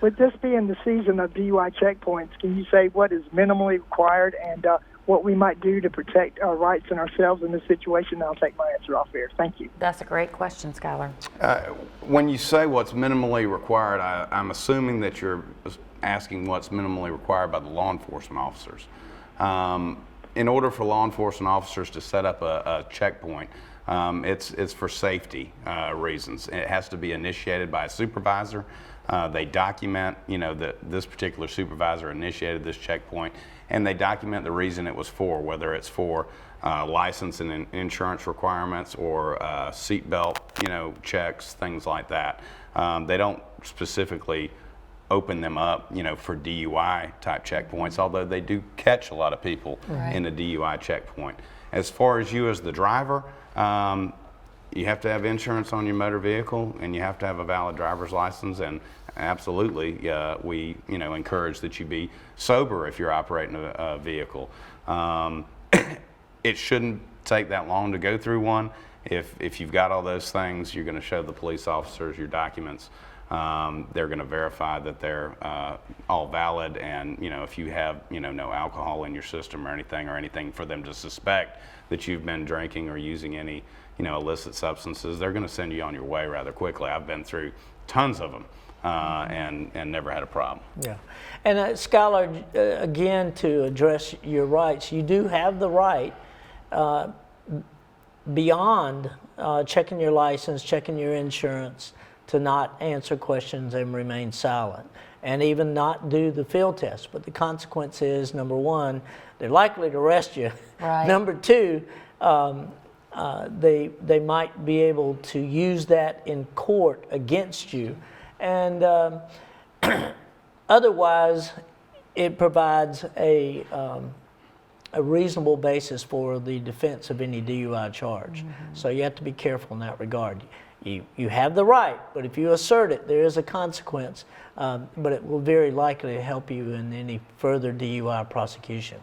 With this being the season of DUI checkpoints, can you say what is minimally required and what we might do to protect our rights and ourselves in this situation? I'll take my answer off air. Thank you. That's a great question, Skylar. When you say what's minimally required, I'm assuming that you're asking what's minimally required by the law enforcement officers. In order for law enforcement officers to set up a checkpoint, it's for safety reasons. It has to be initiated by a supervisor. They document, that this particular supervisor initiated this checkpoint, and they document the reason it was for, whether it's for license and insurance requirements or seatbelt, checks, things like that. They don't specifically open them up, for DUI type checkpoints, although they do catch a lot of people in a DUI checkpoint. As far as you as the driver, you have to have insurance on your motor vehicle, and you have to have a valid driver's license, and absolutely, we encourage that you be sober if you're operating a vehicle. It shouldn't take that long to go through one. If you've got all those things, you're going to show the police officers your documents. They're going to verify that they're all valid, and if you have no alcohol in your system or anything for them to suspect that you've been drinking or using any illicit substances, they're going to send you on your way rather quickly. I've been through tons of them and never had a problem. Yeah, and Skylar, again, to address your rights, you do have the right beyond checking your license, checking your insurance, to not answer questions and remain silent, and even not do the field test. But the consequence is, number one, they're likely to arrest you. Right. Number two, they might be able to use that in court against you. And otherwise, it provides a reasonable basis for the defense of any DUI charge. So you have to be careful in that regard. You have the right, but if you assert it, there is a consequence, but it will very likely help you in any further DUI prosecution.